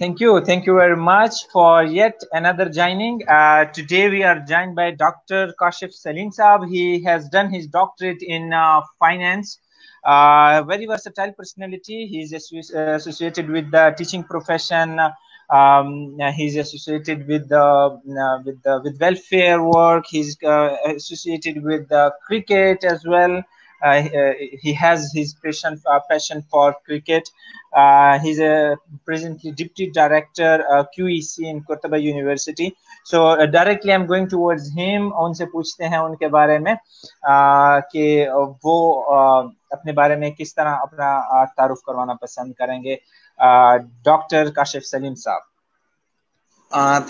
Thank you very much for yet another joining. Today we are joined by Dr. Kashif Salim Saab. He has done his doctorate in finance. Very versatile personality. He's associated with the teaching profession. He's associated with with welfare work. He's associated with cricket as well. He has his passion for cricket. He's a presently deputy director QEC in Kurtaba University. So directly I'm going towards him. उनसे पूछते हैं उनके बारे में कि वो अपने बारे में किस तरह अपना तारुफ करवाना पसंद करेंगे. डॉक्टर काशिफ सलीम साहब.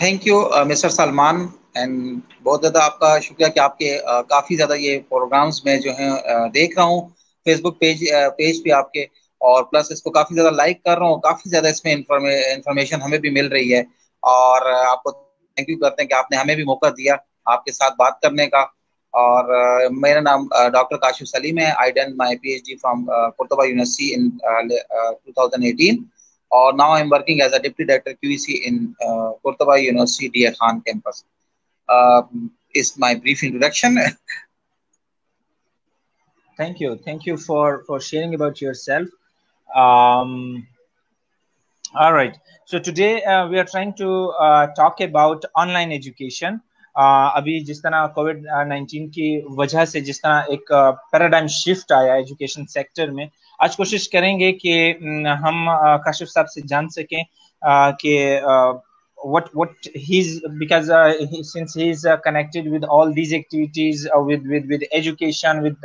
Thank you mister Salman and बहुत ज़्यादा आपका शुक्रिया कि आपके काफ़ी ज़्यादा ये प्रोग्राम्स में जो है देख रहा हूँ फेसबुक पेज पे आपके, और प्लस इसको काफ़ी ज़्यादा लाइक कर रहा हूँ. काफ़ी ज़्यादा इसमें इंफॉर्मेशन हमें भी मिल रही है, और आपको थैंक यू करते हैं कि आपने हमें भी मौका दिया आपके साथ बात करने का. और मेरा नाम डॉक्टर काशिफ सलीम है. I done my PhD from Qurtuba university in 2018. Or now I'm working as a deputy director QEC in Kurtaba University Dear Khan campus. Is my brief introduction. Thank you for sharing about yourself. All right. So today we are trying to talk about online education. अभी जिस तरह COVID-19 की वजह से जिस तरह एक paradigm shift आया एजुकेशन सेक्टर में, आज कोशिश करेंगे कि हम काशिफ साहब से जान सकें कि what he's because since he's connected with all these activities with education, with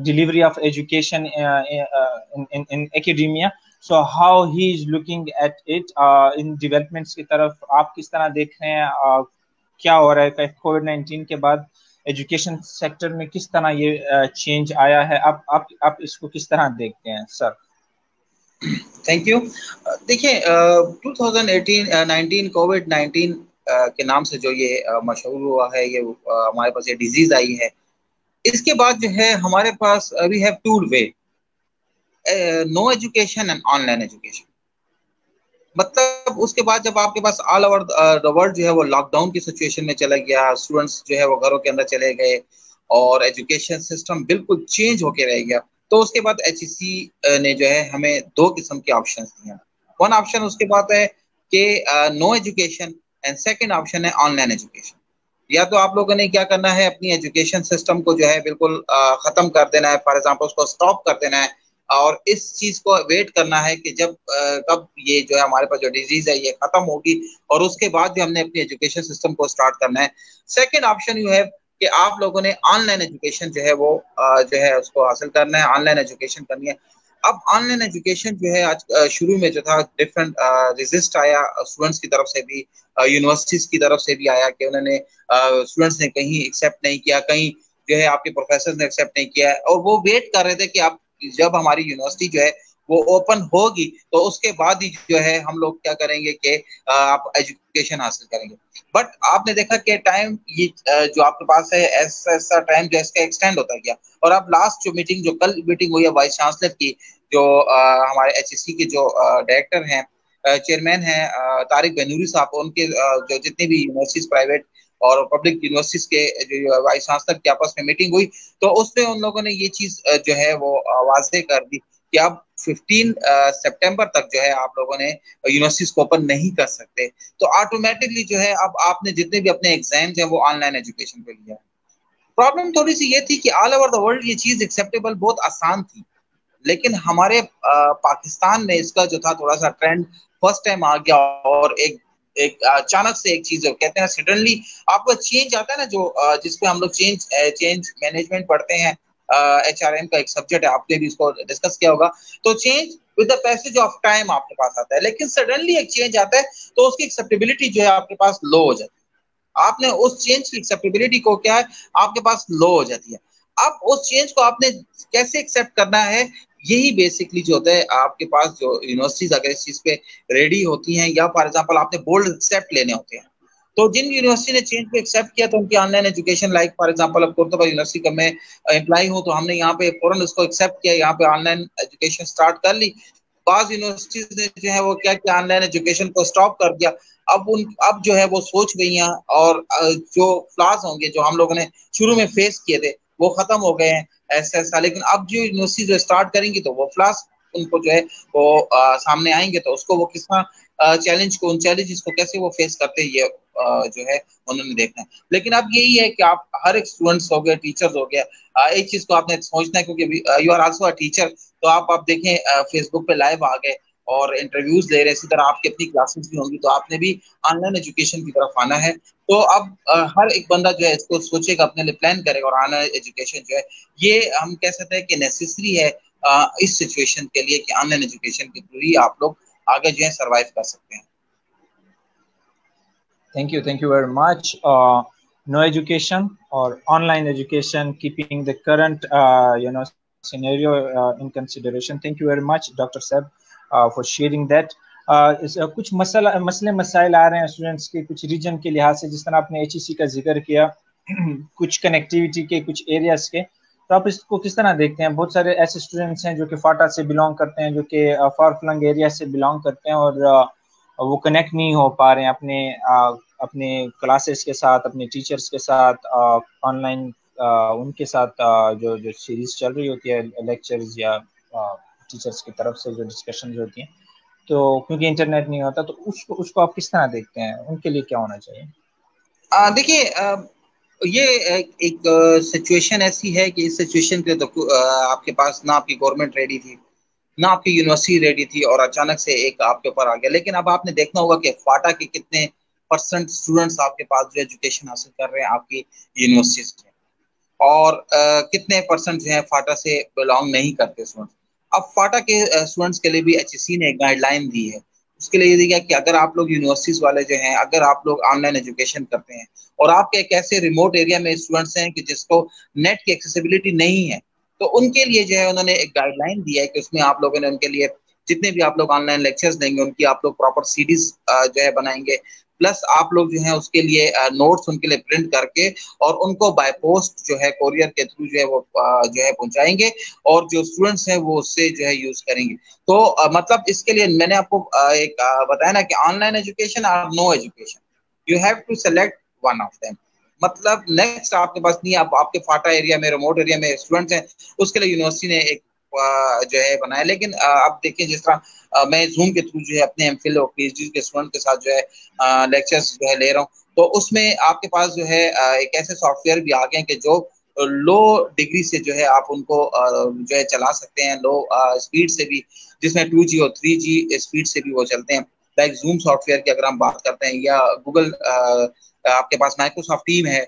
delivery of education in academia. So how he is looking at it in developments की तरफ आप किस तरह देख रहे हैं, क्या हो रहा है COVID-19 के बाद एजुकेशन सेक्टर में किस तरह ये चेंज आया है, आप इसको किस तरह देखते हैं सर? Thank you. देखिए 2019 COVID-19 के नाम से जो ये मशहूर हुआ है, ये हमारे पास ये डिजीज आई है, इसके बाद जो है हमारे पास we have two way, no education and online education. मतलब उसके बाद जब आपके पास ऑल ओवर द वर्ल्ड जो है वो लॉकडाउन की सिचुएशन में चला गया, स्टूडेंट्स जो है वो घरों के अंदर चले गए और एजुकेशन सिस्टम बिल्कुल चेंज होके रह गया. तो उसके बाद HEC ने जो है हमें दो किस्म के ऑप्शन दिए. वन ऑप्शन उसके बाद है कि no education, and second option है ऑनलाइन एजुकेशन. या तो आप लोगों ने क्या करना है, अपनी एजुकेशन सिस्टम को जो है बिल्कुल खत्म कर देना है, फॉर एग्जाम्पल उसको स्टॉप कर देना है, और इस चीज को वेट करना है कि जब कब ये जो है हमारे पास जो डिजीज है ये खत्म होगी, और उसके बाद जो हमने अपनी एजुकेशन सिस्टम को स्टार्ट करना है. सेकंड ऑप्शन यू है कि आप लोगों ने ऑनलाइन एजुकेशन जो है वो जो है उसको हासिल करना है, ऑनलाइन एजुकेशन करनी है. अब ऑनलाइन एजुकेशन जो है आज शुरू में जो था डिफरेंट रेजिस्ट आया स्टूडेंट्स की तरफ से भी, यूनिवर्सिटीज की तरफ से भी आया कि उन्होंने स्टूडेंट्स ने कहीं एक्सेप्ट नहीं किया, कहीं जो है आपके प्रोफेसर ने एक्सेप्ट नहीं किया, और वो वेट कर रहे थे कि आप जब हमारी यूनिवर्सिटी जो है वो ओपन होगी तो उसके बाद ही जो है हम लोग क्या करेंगे कि आप एजुकेशन हासिल करेंगे. बट आपने देखा कि टाइम ये जो आपके पास है ऐसा टाइम जो इसका एक्सटेंड होता गया, और अब लास्ट जो मीटिंग जो कल मीटिंग हुई है वाइस चांसलर की, जो हमारे HEC के जो डायरेक्टर हैं, चेयरमैन हैं तारिक बेनूरी साहब, उनके जो जितने भी यूनिवर्सिटीज प्राइवेट और पब्लिक यूनिवर्सिटीज के जो वाइस चांसलर की आपस में मीटिंग हुई, तो उसमें उन लोगों ने ये चीज जो है वो वाज़ेह कर दी कि अब 15 सितंबर तक जो है आप लोगों ने यूनिवर्सिटीज को ओपन नहीं कर सकते. तो ऑटोमेटिकली जो है अब आपने जितने भी अपने एग्जाम्स हैं वो ऑनलाइन एजुकेशन पे लिया. प्रॉब्लम थोड़ी सी ये थी कि ऑल ओवर द वर्ल्ड ये चीज एक्सेप्टेबल बहुत आसान थी, लेकिन हमारे पाकिस्तान में इसका जो था थोड़ा सा ट्रेंड फर्स्ट टाइम आ गया, और एक अचानक से एक चीज कहते हैं सडनली आपको चेंज आता है ना, जो जिसपे हम लोग चेंज मैनेजमेंट पढ़ते हैं, HRM का एक सब्जेक्ट है, आपने भी इसको डिस्कस किया होगा. तो change with the passage of time आपके पास आता है, लेकिन सडनली एक चेंज आता है तो उसकी एक्सेप्टेबिलिटी जो है आपके पास लो हो जाती है. आपने उस चेंज की एक्सेप्टेबिलिटी को क्या है आपके पास लो हो जाती है. अब उस चेंज को आपने कैसे एक्सेप्ट करना है, यही बेसिकली जो होता है आपके पास जो यूनिवर्सिटीज अगर इस चीज पे रेडी होती हैं, या फॉर एग्जांपल आपने बोल्ड स्टेप लेने होते हैं, तो जिन यूनिवर्सिटी ने चेंज को एक्सेप्ट किया तो उनकी online education, like for example अब कुर्तबा यूनिवर्सिटी का मैं एम्प्लॉय हूं, तो हमने यहाँ पे फौरन उसको एक्सेप्ट किया, यहाँ पे ऑनलाइन एजुकेशन स्टार्ट कर ली. बाज यूनिवर्सिटीज ने जो है वो क्या क्या ऑनलाइन एजुकेशन को स्टॉप कर दिया। अब जो है वो सोच गई हैं, और जो फ्लॉज होंगे जो हम लोगों ने शुरू में फेस किए थे वो खत्म हो गए हैं ऐसा। लेकिन अब जो यूनिवर्सिटी जो स्टार्ट करेंगी तो वो फ्लॉज उनको जो है वो सामने आएंगे, तो उसको वो किस तरह उन चैलेंजेस को कैसे वो फेस करते हैं, ये जो है उन्होंने देखना है। लेकिन अब यही है कि आप हर एक स्टूडेंट्स हो गए, टीचर्स हो गया, एक चीज को आपने सोचना है, क्योंकि you are also a teacher, तो आप देखें फेसबुक पे लाइव आ गए और इंटरव्यूज ले रहे हैं, इसी तरह आपकी अपनी क्लासेस भी होंगी, तो आपने भी ऑनलाइन एजुकेशन की तरफ आना है। तो अब हर एक बंदा जो है इसको सोचेगा, अपने लिए प्लान करेगा, और ऑनलाइन एजुकेशन जो है ये हम कह सकते हैं कि नेसेसरी है इस सिचुएशन के लिए, कि ऑनलाइन एजुकेशन के थ्रू ही आप लोग आगे जो है सर्वाइव कर सकते हैं। Thank you very much. No education or online education, keeping the current scenario in consideration. Thank you very much, Dr. Seb, for sharing that. कुछ मसले मसाइल आ रहे हैं स्टूडेंट्स के कुछ रीजन के लिहाज से, जिस तरह आपने HEC का जिक्र किया, कुछ कनेक्टिविटी के कुछ एरियाज के, तो आप इसको किस तरह देखते हैं? बहुत सारे ऐसे स्टूडेंट्स हैं जो कि फाटा से बिलोंग करते हैं, जो कि फार फ्लंग एरिया से बिलोंग करते हैं, और वो कनेक्ट नहीं हो पा रहे हैं अपने क्लासेस के साथ, अपने टीचर्स के साथ, ऑनलाइन उनके साथ जो जो सीरीज चल रही होती है लेक्चर्स या टीचर्स की तरफ से जो डिस्कशन होती हैं, तो क्योंकि इंटरनेट नहीं होता, तो उसको आप किस तरह देखते हैं? उनके लिए क्या होना चाहिए? देखिए, ये एक सिचुएशन ऐसी है कि इस सिचुएशन के तो आपके पास ना आपकी गवर्नमेंट रेडी थी, ना आपकी यूनिवर्सिटी रेडी थी, और अचानक से एक आपके ऊपर आ गया। लेकिन अब आपने देखना होगा कि फाटा के कितने परसेंट स्टूडेंट्स आपके पास जो एजुकेशन हासिल कर रहे हैं आपकी यूनिवर्सिटी से, और कितने परसेंट जो है फाटा से बिलोंग नहीं करते स्टूडेंट्स। अब फाटा के स्टूडेंट्स के लिए भी HEC ने एक गाइडलाइन दी है। उसके लिए ये दिया कि अगर आप लोग यूनिवर्सिटीज वाले जो हैं, अगर आप लोग ऑनलाइन एजुकेशन करते हैं और आपके एक ऐसे रिमोट एरिया में स्टूडेंट्स हैं कि जिसको नेट की एक्सेसिबिलिटी नहीं है, तो उनके लिए जो है उन्होंने एक गाइडलाइन दिया है कि उसमें आप लोगों ने उनके लिए जितने भी आप लोग ऑनलाइन लेक्चर्स देंगे उनकी आप लोग प्रॉपर सीरीज जो है बनाएंगे, प्लस आप लोग जो है उसके लिए नोट्स उनके लिए प्रिंट करके और उनको बाय पोस्ट जो है कोरियर के थ्रू जो है वो जो है पहुंचाएंगे, और जो स्टूडेंट्स हैं वो उससे जो है यूज करेंगे। तो मतलब इसके लिए मैंने आपको एक बताया ना कि ऑनलाइन एजुकेशन और no education, you have to select one of them. मतलब नेक्स्ट आपके पास नहीं, आप आपके फाटा एरिया में, रिमोट एरिया में स्टूडेंट्स हैं, उसके लिए यूनिवर्सिटी ने एक जो है बनाया। लेकिन अब देखिए, जिस तरह मैं जूम के थ्रू जो है अपने MPhil और PhD के स्टूडेंट के साथ जो है लेक्चर्स जो है ले रहा हूँ, तो उसमें आपके पास जो है एक ऐसे सॉफ्टवेयर भी आ गए हैं कि जो लो डिग्री से जो है आप उनको जो है चला सकते हैं, लो स्पीड से भी, जिसमें 2G और 3G स्पीड से भी वो चलते हैं। लाइक जूम सॉफ्टवेयर की अगर हम बात करते हैं, या गूगल आपके पास माइक्रोसॉफ्ट टीम है,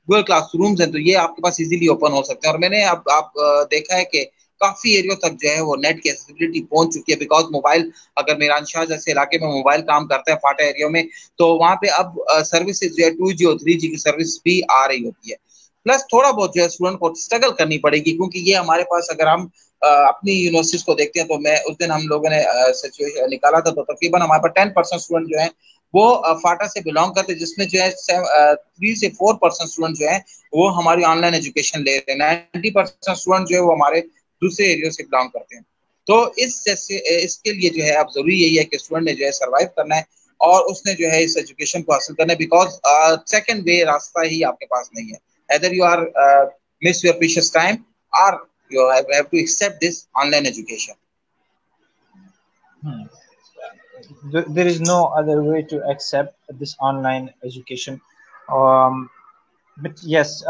गूगल क्लासरूम्स है, तो ये आपके पास इजीली ओपन हो सकते हैं। और मैंने अब आप देखा है कि काफी एरिया तक जो है वो नेट की एक्सेसिबिलिटी पहुंच चुकी है, बिकॉज मोबाइल, अगर मीरानशाह जैसे इलाके में मोबाइल काम करता है फाटा एरिया में, तो वहां पे अब सर्विसेज जो है 2G और 3G की सर्विस भी आ रही होती है। प्लस थोड़ा बहुत जो है स्टूडेंट को स्ट्रगल करनी पड़ेगी, क्योंकि ये हमारे पास, अगर हम अपनी यूनिवर्सिटीज को देखते हैं, तो मैं उस दिन हम लोगों ने सिचुएशन निकाला था, तो तकरीबन हमारे पास 10% स्टूडेंट जो है वो फाटा से बिलोंग करते हैं, जिसमें जो है 3 से 4% स्टूडेंट जो है वो हमारी ऑनलाइन एजुकेशन ले रहे हैं। 90% स्टूडेंट जो है वो हमारे दूसरे एरिया से बिलोंग करते हैं। तो इसके लिए जो है अब जरूरी यही है कि स्टूडेंट ने जो है सर्वाइव करना है, और उसने जो है इस एजुकेशन को हासिल करना है, बिकॉज सेकंड वे रास्ता ही आपके पास नहीं है। either you are miss your precious time, or you have to accept this online education. There is no other way to accept this online education. um, but yes,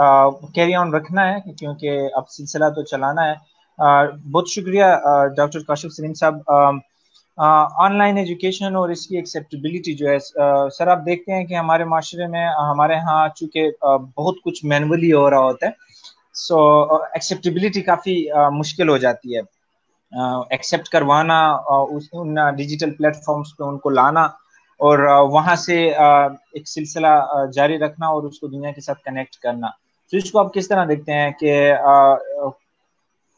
carry on रखना है, क्योंकि अब सिलसिला तो चलाना है। बहुत शुक्रिया डॉक्टर काशिफ सलीम साहब। ऑनलाइन एजुकेशन और इसकी एक्सेप्टेबिलिटी जो है, सर आप देखते हैं कि हमारे माशरे में, हमारे यहाँ चूँकि बहुत कुछ मैनुअली हो रहा होता है, सो एक्सेप्टेबिलिटी काफ़ी मुश्किल हो जाती है। एक्सेप्ट करवाना, उन डिजिटल प्लेटफॉर्म्स पे उनको लाना, और वहाँ से एक सिलसिला जारी रखना और उसको दुनिया के साथ कनेक्ट करना। तो इसको आप किस तरह देखते हैं कि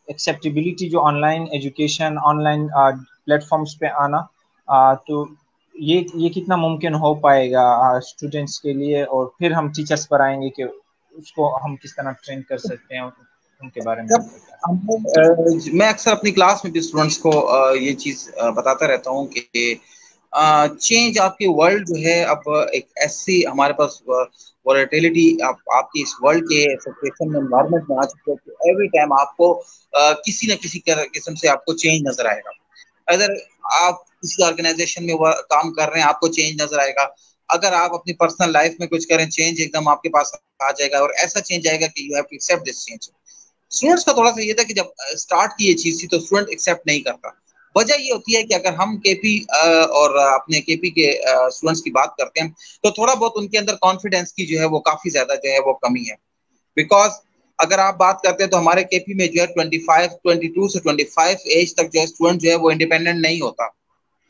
एक्सेप्टेबिलिटी जो ऑनलाइन एजुकेशन, ऑनलाइन प्लेटफॉर्म्स पे आना, तो ये कितना मुमकिन हो पाएगा स्टूडेंट्स के लिए? और फिर हम टीचर्स पर आएंगे कि उसको हम किस तरह ट्रेन कर सकते हैं। उनके बारे में जब बताएं। मैं अक्सर अपनी क्लास में भी स्टूडेंट्स को ये चीज बताता रहता हूँ कि चेंज आपकी वर्ल्ड जो है अब एक ऐसी हमारे पास वोलेटिलिटी आपकी इस वर्ल्ड के सिचुएशन में एनवायरमेंट में आ चुकी है कि एवरी टाइम आपको किसी न किसी किस्म से आपको चेंज नजर आएगा। अगर आप किसी ऑर्गेनाइजेशन में काम कर रहे हैं आपको चेंज नजर आएगा, अगर आप अपनी पर्सनल लाइफ में कुछ करें चेंज एकदम आपके पास आ जाएगा और ऐसा चेंज आएगा कि you have to accept this change. Students का थोड़ा सा ये था कि जब स्टार्ट की ये चीज थी तो स्टूडेंट एक्सेप्ट नहीं करता। वजह ये होती है कि अगर हम केपी और अपने केपी के स्टूडेंट्स की बात करते हैं तो थोड़ा बहुत उनके अंदर कॉन्फिडेंस की जो है वो काफी ज्यादा जो है वो कमी है। बिकॉज अगर आप बात करते हैं तो हमारे केपी में जो है 22 से 25 एज तक जो है स्टूडेंट जो है वो इंडिपेंडेंट नहीं होता।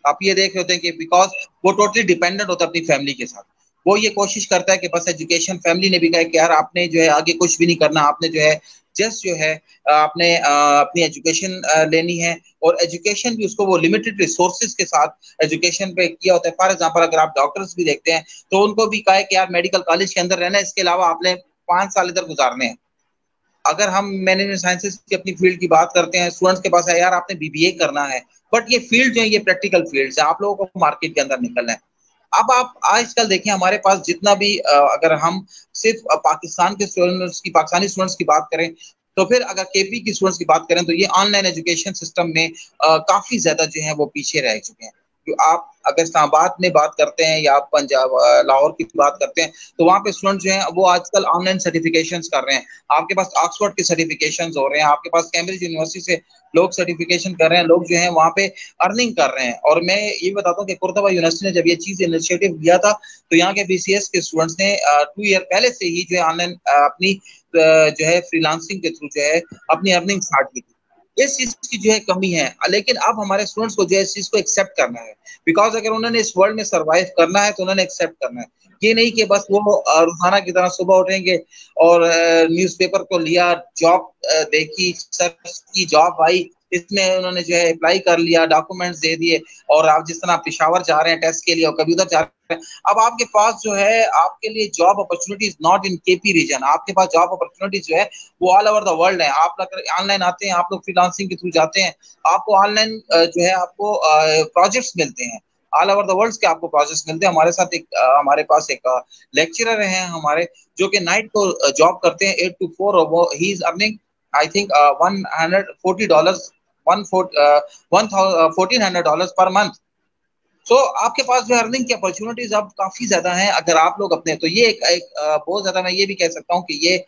आप ये देख रहे होते हैं कि बिकॉज वो टोटली डिपेंडेंट होता है अपनी फैमिली के साथ। वो ये कोशिश करता है कि बस एजुकेशन, फैमिली ने भी कहा कि यार आपने जो है आगे कुछ भी नहीं करना, आपने जो है जस्ट जो है आपने अपनी एजुकेशन लेनी है। और एजुकेशन भी उसको वो लिमिटेड रिसोर्सेज के साथ एजुकेशन पे किया होता है। फॉर एग्जाम्पल अगर आप डॉक्टर्स भी देखते हैं तो उनको भी कहा है कि यार मेडिकल कॉलेज के अंदर रहना है, इसके अलावा आपने 5 साल इधर गुजारने हैं। अगर हम मैनेजमेंट साइंसेज की अपनी फील्ड की बात करते हैं, स्टूडेंट्स के पास है यार आपने बीबीए करना है, बट ये फील्ड जो है ये प्रैक्टिकल फील्ड है, आप लोगों को मार्केट के अंदर निकलना है। अब आप आजकल देखें हमारे पास जितना भी अगर हम सिर्फ पाकिस्तान के स्टूडेंट्स की, पाकिस्तानी स्टूडेंट्स की बात करें तो फिर अगर केपी की स्टूडेंट्स की बात करें तो ये ऑनलाइन एजुकेशन सिस्टम में काफी ज्यादा जो है वो पीछे रह चुके हैं। आप अगर इस्लामाबाद में बात करते हैं या आप पंजाब लाहौर की बात करते हैं तो वहाँ पे स्टूडेंट जो हैं वो आजकल ऑनलाइन सर्टिफिकेशंस कर रहे हैं। आपके पास ऑक्सफोर्ड के सर्टिफिकेशंस हो रहे हैं, आपके पास कैम्ब्रिज यूनिवर्सिटी से लोग सर्टिफिकेशन कर रहे हैं, लोग जो हैं वहाँ पे अर्निंग कर रहे हैं। और मैं ये बताता हूँ कि कुर्तबा यूनिवर्सिटी ने जब ये चीज इनिशिएटिव लिया था तो यहाँ के बीसीएस के स्टूडेंट्स ने 2 ईयर पहले से ही जो है ऑनलाइन अपनी जो है फ्रीलांसिंग के थ्रू जो है अपनी अर्निंग स्टार्ट की थी। इस चीज की जो है कमी है, लेकिन अब हमारे स्टूडेंट्स को जो है इस चीज को एक्सेप्ट करना है। बिकॉज अगर उन्होंने इस वर्ल्ड में सर्वाइव करना है तो उन्होंने एक्सेप्ट करना है। ये नहीं कि बस वो रोजाना की तरह सुबह उठेंगे और न्यूज़पेपर को लिया, जॉब देखी, सर्च की, जॉब आई, इसमें उन्होंने जो है अप्लाई कर लिया, डॉक्यूमेंट्स दे दिए और आप जिस तरह पेशावर जा रहे हैं टेस्ट के लिए और कभी उधर जा रहे हैं। अब आपके पास जो है आपके लिए job opportunities not in KP region, आपके पास जॉब अपॉर्चुनिटीज जो है वो ऑल ओवर द वर्ल्ड है। आप ऑनलाइन आते हैं, आप लोग फ्रीलांसिंग के थ्रू जाते हैं, आपको ऑनलाइन जो है आपको प्रोजेक्ट्स मिलते हैं, ऑल ओवर द वर्ल्ड के आपको प्रोजेक्ट्स मिलते हैं। हमारे साथ एक हमारे पास एक लेक्चरर हैं हमारे जो कि नाइट को जॉब करते हैं 8 to 4 और वो he is earning I think $140 $1400 per month. सो आपके पास जो अर्निंग की अपॉर्चुनिटीज अब काफी ज्यादा हैं अगर आप लोग अपने, तो ये एक बहुत ज्यादा, मैं ये भी कह सकता हूँ कि ये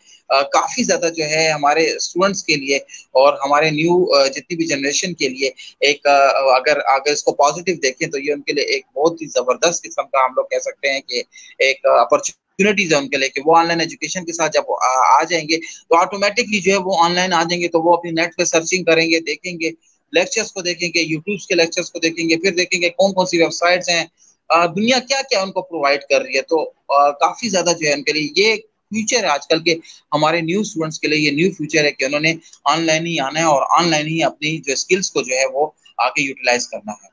काफी ज्यादा जो है हमारे स्टूडेंट्स के लिए और हमारे न्यू जितनी भी जनरेशन के लिए एक अगर अगर इसको पॉजिटिव देखें तो ये उनके लिए एक बहुत ही जबरदस्त किस्म का हम लोग कह सकते हैं कि एक अपॉर्चुनिटीज है उनके लिए कि वो ऑनलाइन एजुकेशन के साथ जब आ जाएंगे तो ऑटोमेटिकली जो है वो ऑनलाइन आ जाएंगे, तो वो अपनी नेट पे सर्चिंग करेंगे, देखेंगे, लेक्चर्स को देखेंगे, यूट्यूब के लेक्चर्स को देखेंगे, फिर देखेंगे कौन कौन सी वेबसाइट्स हैं, दुनिया क्या क्या उनको प्रोवाइड कर रही है। तो काफी ज्यादा जो है उनके लिए ये फ्यूचर है आजकल के हमारे न्यू स्टूडेंट्स के लिए, ये न्यू फ्यूचर है कि उन्होंने ऑनलाइन ही आना है और ऑनलाइन ही अपनी जो स्किल्स को जो है वो आगे यूटिलाइज करना है।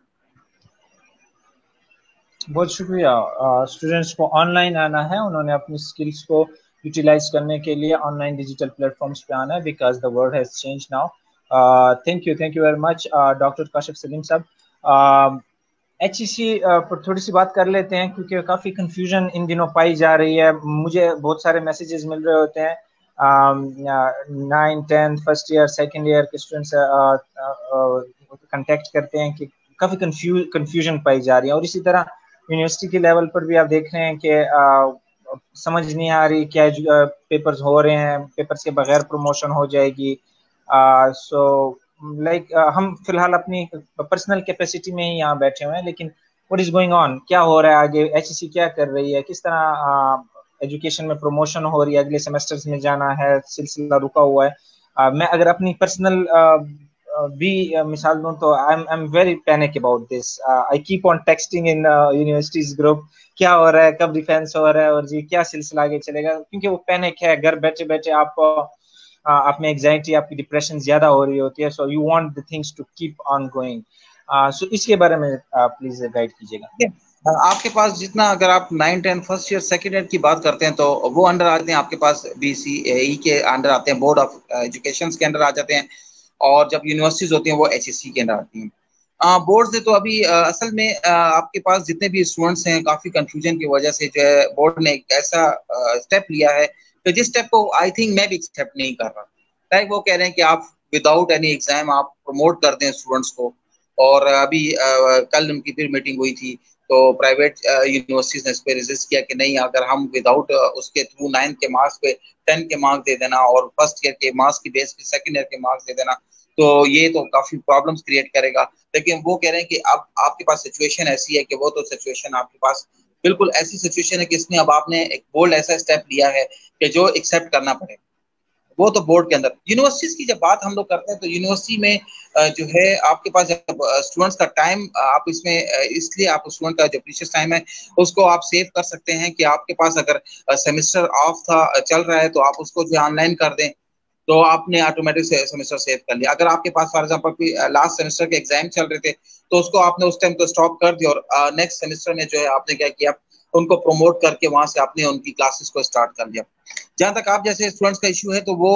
बहुत शुक्रिया। स्टूडेंट्स को ऑनलाइन आना है, उन्होंने अपनी स्किल्स को यूटिलाइज करने के लिए ऑनलाइन डिजिटल प्लेटफॉर्म्स पे आना है because the world has change now. Thank you very much doctor Kashif Salim साहब। HEC पर थोड़ी सी बात कर लेते हैं क्योंकि काफ़ी कंफ्यूजन इन दिनों पाई जा रही है। मुझे बहुत सारे मैसेजेस मिल रहे होते हैं 9, 10 फर्स्ट ईयर सेकंड ईयर के स्टूडेंट्स कांटेक्ट करते हैं कि काफ़ी कंफ्यूजन पाई जा रही है। और इसी तरह यूनिवर्सिटी के लेवल पर भी आप देख रहे हैं कि समझ नहीं आ रही क्या पेपर्स हो रहे हैं, पेपर्स के बगैर प्रमोशन हो जाएगी। सो हम फिलहाल अपनी पर्सनल कैपेसिटी में ही यहाँ बैठे हुए हैं, लेकिन व्हाट इज गोइंग ऑन, क्या हो रहा है आगे, HEC क्या कर रही है, किस तरह एजुकेशन में प्रमोशन हो रही है, अगले सेमेस्टर्स में जाना है, सिलसिला रुका हुआ है। मैं अगर अपनी पर्सनल भी मिसाल दूं तो I am very panic about this. I keep on texting in universities group, क्या हो रहा है, कब डिफेंस हो रहा है और जी क्या सिलसिला आगे चलेगा, क्योंकि वो पैनिक है। घर बैठे बैठे आप में एग्जाइटी, आपकी डिप्रेशन ज्यादा हो रही होती है, so you want the things to keep on going. So इसके बारे में प्लीज गाइड कीजिएगा। आपके पास जितना, अगर आप 9, 10 फर्स्ट ईयर सेकेंड ईयर की बात करते हैं तो वो अंडर आते हैं आपके पास, BCE के अंडर आते हैं, बोर्ड ऑफ एजुकेशन के अंडर आ जाते हैं। और जब यूनिवर्सिटीज होती हैं वो HSC के अंदर आती हैं। बोर्ड से तो अभी असल में आपके पास जितने भी स्टूडेंट्स हैं, काफी कंफ्यूजन की वजह से जो है बोर्ड ने एक ऐसा स्टेप लिया है कि जिस स्टेप को आई थिंक मैं भी एक्सेप्ट नहीं कर रहा। लाइक वो कह रहे हैं कि आप विदाउट एनी एग्जाम आप प्रमोट कर दें स्टूडेंट्स को। और अभी कल उनकी फिर मीटिंग हुई थी, तो प्राइवेट यूनिवर्सिटीज ने इस पे रेजिस्ट किया कि नहीं, अगर हम विदाउट उसके थ्रू 9 के मार्क्स पे 10 के मार्क्स दे देना और फर्स्ट ईयर के मार्क्स की बेस पे सेकंड ईयर के मार्क्स दे देना, तो ये तो काफी प्रॉब्लम्स क्रिएट करेगा। लेकिन वो कह रहे हैं कि अब आपके पास सिचुएशन ऐसी है कि वो तो सिचुएशन आपके पास बिल्कुल ऐसी सिचुएशन है कि इसमें अब आपने एक बोल्ड ऐसा स्टेप लिया है कि जो एक्सेप्ट करना पड़ेगा। वो तो बोर्ड के अंदर। यूनिवर्सिटीज की जब बात हम लोग करते हैं तो यूनिवर्सिटी में जो है आपके पास जब स्टूडेंट्स का टाइम आप इसमें इसलिए आप स्टूडेंट का जो प्रीशियस टाइम है उसको आप सेव कर सकते हैं कि आपके पास अगर सेमेस्टर ऑफ था चल रहा है तो आप उसको जो ऑनलाइन कर दें, तो आपने ऑटोमेटिक सेमेस्टर सेव कर लिया। अगर आपके पास फॉर एग्जांपल कोई लास्ट सेमेस्टर के एग्जाम चल रहे थे तो उसको आपने उस टाइम तो स्टॉप कर दिया और नेक्स्ट सेमेस्टर में जो है आपने क्या किया, उनको प्रमोट करके वहां से आपने उनकी क्लासेस को स्टार्ट कर दिया। जहां तक आप जैसे स्टूडेंट्स का इशू है तो वो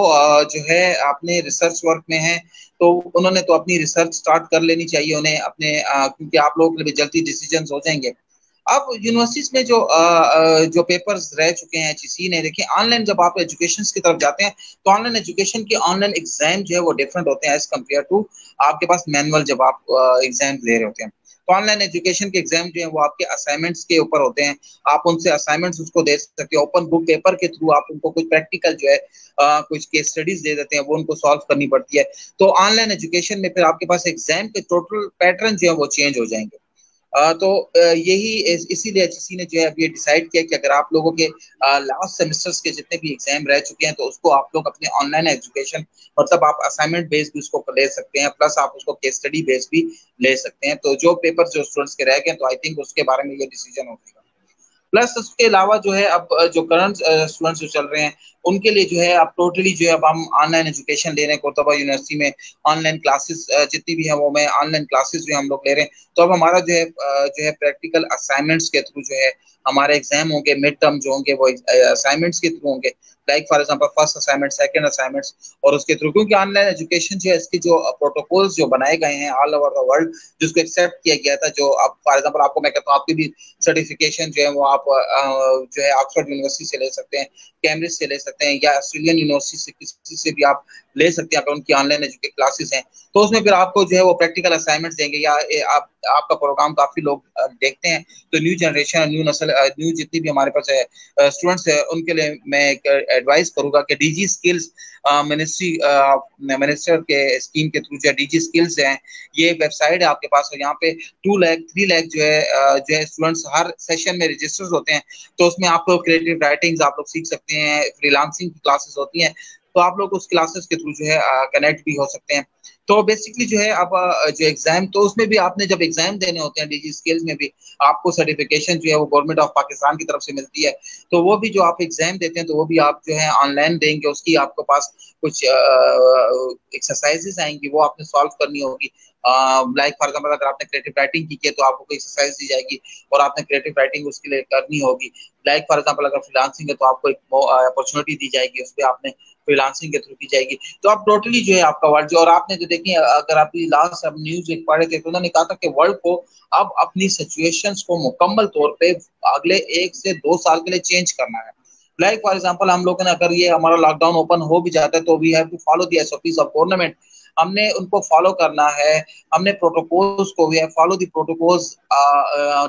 जो है अपने रिसर्च वर्क में है, तो उन्होंने तो अपनी रिसर्च स्टार्ट कर लेनी चाहिए उन्हें अपने, क्योंकि आप लोगों के लिए जल्दी डिसीजन हो जाएंगे। अब यूनिवर्सिटीज में जो पेपर्स रह चुके हैं HEC ने, देखिए ऑनलाइन जब आप एजुकेशन की तरफ जाते हैं तो ऑनलाइन एजुकेशन के ऑनलाइन एग्जाम जो है वो डिफरेंट होते हैं एज कम्पेयर टू आपके पास मैनुअल जब आप एग्जाम दे रहे होते हैं। तो ऑनलाइन एजुकेशन के एग्जाम जो है वो आपके असाइनमेंट्स के ऊपर होते हैं, आप उनसे असाइनमेंट्स उसको दे सकते हैं, ओपन बुक पेपर के थ्रू आप उनको कुछ प्रैक्टिकल जो है कुछ केस स्टडीज दे देते हैं, वो उनको सॉल्व करनी पड़ती है। तो ऑनलाइन एजुकेशन में फिर आपके पास एग्जाम के टोटल पैटर्न जो है वो चेंज हो जाएंगे। तो यही इसीलिए HEC ने जो है अभी डिसाइड किया कि अगर आप लोगों के लास्ट सेमेस्टर्स के जितने भी एग्जाम रह चुके हैं तो उसको आप लोग अपने ऑनलाइन एजुकेशन, मतलब आप असाइनमेंट बेस्ड भी उसको ले सकते हैं, प्लस आप उसको केस स्टडी बेस्ड भी ले सकते हैं। तो जो पेपर जो स्टूडेंट्स के रह गए तो आई थिंक उसके बारे में ये डिसीजन होगा। प्लस उसके अलावा जो है अब जो करंट स्टूडेंट्स जो चल रहे हैं उनके लिए जो है अब टोटली जो है अब हम ऑनलाइन एजुकेशन ले रहे हैं। कोतबा यूनिवर्सिटी में ऑनलाइन क्लासेस जितनी भी है वो में ऑनलाइन क्लासेस जो हम लोग ले रहे हैं। तो अब हमारा जो है प्रैक्टिकल असाइनमेंट्स के थ्रू जो है हमारे एग्जाम होंगे, मिड टर्म जो होंगे वो असाइनमेंट्स के थ्रू होंगे। Like for example first assignment, second assignments, और उसके थ्रू क्योंकि ऑनलाइन एजुकेशन जो है इसके जो प्रोटोकॉल्स जो बनाए गए हैं ऑल ओवर द वर्ल्ड, जिसको एक्सेप्ट किया गया था, जो अब फॉर एग्जांपल आपको मैं कहता हूँ आपकी भी सर्टिफिकेशन जो है वो आप जो है ऑक्सफोर्ड यूनिवर्सिटी से ले सकते हैं, कैम्ब्रिज से ले सकते हैं, या ऑस्ट्रेलियन यूनिवर्सिटी से किसी से भी आप ले सकते हैं अगर उनकी ऑनलाइन एजुकेशन क्लासेस हैं। तो उसमें फिर आपको जो है वो प्रैक्टिकल असाइनमेंट्स देंगे, या आपका प्रोग्राम काफी लोग देखते हैं। तो न्यू जनरेशन, न्यू नस्ल, न्यू जितनी भी हमारे पास है स्टूडेंट्स है, उनके लिए मैं एक एडवाइस करूंगा कि DG स्किल्स मिनिस्टर के स्कीम के थ्रू जो DG स्किल्स हैं, ये वेबसाइट है आपके पास, और यहाँ पे 2 लाख 3 लाख जो है स्टूडेंट्स हर सेशन में रजिस्टर्ड होते हैं। तो उसमें आप लोग क्रिएटिव राइटिंग्स आप लोग सीख सकते हैं, फ्रीलांसिंग की क्लासेस होती हैं, तो आप लोग उस क्लासेस के थ्रू जो है कनेक्ट भी हो सकते हैं। तो बेसिकली जो है अब जो एग्जाम, तो उसमें भी आपने जब एग्जाम देने होते हैं DG स्किल्स में भी आपको सर्टिफिकेशन जो है वो गवर्नमेंट ऑफ पाकिस्तान की तरफ से मिलती है। तो वो भी जो आप एग्जाम देते हैं तो वो भी आप जो है ऑनलाइन देंगे, उसकी आपके पास कुछ एक्सरसाइजेस आएंगी, वो आपने सॉल्व करनी होगी। लाइक फॉर एग्जाम्पल अगर आपने क्रिएटिव राइटिंग की है तो आपको कोई एक्सरसाइज दी जाएगी और आपने क्रिएटिव राइटिंग उसके लिए करनी होगी। लाइक फॉर एग्जाम्पल अगर फ्रीलांसिंग है तो आपको एक अपॉर्चुनिटी दी जाएगी, उस पर आपने फ्रीलांसिंग के थ्रू की जाएगी। तो आप टोटली जो है आपका वर्ल्ड जो, और आपने जो देखिए अगर आप लास्ट अब न्यूज एक पढ़े थे तो उन्होंने कहा था कि वर्ल्ड को अब अपनी सिचुएशंस को मुकम्मल तौर पे अगले 1 से 2 साल के लिए चेंज करना है। लाइक फॉर एग्जांपल हम लोगों ने अगर ये हमारा लॉकडाउन ओपन हो भी जाता है तो we have to follow the SOPs of government, हमने उनको फॉलो करना है, हमने प्रोटोकॉल्स को we have follow the protocols,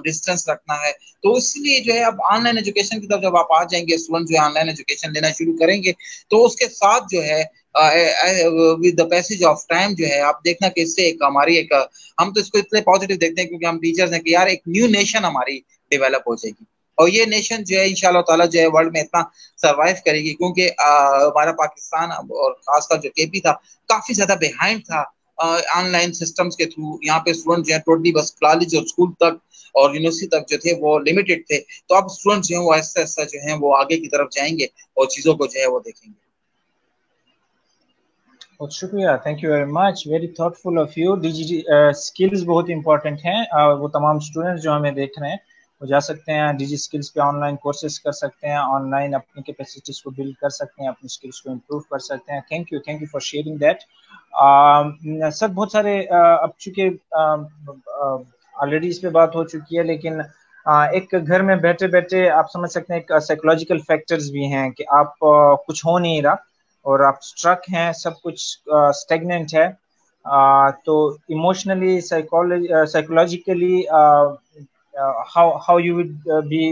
distance रखना है। तो इसलिए जो है अब ऑनलाइन एजुकेशन की तरफ जब आप आ जाएंगे, स्टूडेंट जो है ऑनलाइन एजुकेशन लेना शुरू करेंगे, तो उसके साथ जो है with the passage of time जो है आप देखना कि इससे एक हमारी एक हम तो इसको इतने पॉजिटिव देखते हैं क्योंकि हम टीचर्स हैं कि यार एक न्यू नेशन हमारी डेवलप हो जाएगी, और ये नेशन जो है इंशाल्लाह ताला जो है वर्ल्ड में इतना सरवाइव करेगी, क्योंकि हमारा पाकिस्तान और खासकर जो KP था काफी ज्यादा बिहाइंड था ऑनलाइन सिस्टम्स के थ्रू। यहाँ पे स्टूडेंट जो है टोटली बस कॉलेज और स्कूल तक और यूनिवर्सिटी तक जो थे वो लिमिटेड थे। तो अब स्टूडेंट जो है वो ऐसा ऐसा जो है वो आगे की तरफ जाएंगे और चीजों को जो है वो देखेंगे। बहुत शुक्रिया, thank you very much, very thoughtful of you. DG skills बहुत इंपॉर्टेंट हैं, वो तमाम स्टूडेंट्स जो हमें देख रहे हैं वो जा सकते हैं, डिजी स्किल्स पे ऑनलाइन कोर्सेज कर सकते हैं, ऑनलाइन अपनी कैपेसिटीज को बिल्ड कर सकते हैं, अपनी स्किल्स को इम्प्रूव कर सकते हैं। Thank you for sharing that. Sir बहुत सारे अब चूंकि ऑलरेडी इस पे बात हो चुकी है, लेकिन एक घर में बैठे बैठे आप समझ सकते हैं एक साइकोलॉजिकल फैक्टर्स भी हैं कि आप कुछ हो नहीं रहा और आप स्ट्रक हैं, सब कुछ स्टेगनेंट है। तो emotionally psychologically how you would be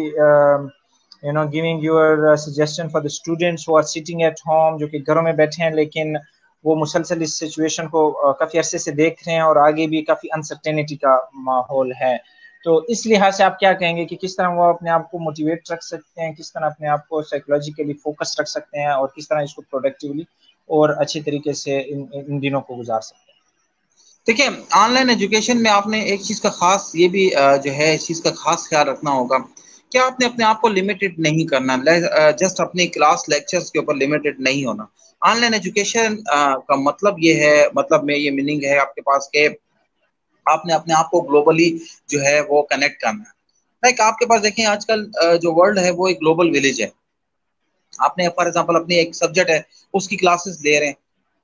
giving your suggestion for the students who are sitting at home, जो कि घरों में बैठे हैं लेकिन वो मुसलसल इस सिचुएशन को काफी अरसे से देख रहे हैं और आगे भी काफी अनसर्टेनिटी का माहौल है। तो इस लिहाज से आप क्या कहेंगे कि किस तरह वो अपने आप को मोटिवेट रख सकते हैं, किस तरह अपने आप को साइकोलॉजिकली फोकस रख सकते हैं और किस तरह इसको प्रोडक्टिवली और अच्छे तरीके से इन दिनों को गुजार सकते हैं? देखिए, ऑनलाइन एजुकेशन में आपने एक चीज का खास ये भी जो है इस चीज का खास ख्याल रखना होगा कि आपने अपने आप को लिमिटेड नहीं करना, जस्ट अपने क्लास लेक्चर्स के ऊपर लिमिटेड नहीं होना। ऑनलाइन एजुकेशन का मतलब ये है, मतलब में ये मीनिंग है आपके पास के आपने अपने आप को ग्लोबली जो है वो कनेक्ट करना है। लाइक आपके पास देखें आजकल जो वर्ल्ड है वो एक ग्लोबल विलेज है। आपने फॉर एग्जांपल अपनी एक सब्जेक्ट है उसकी क्लासेस ले रहे हैं,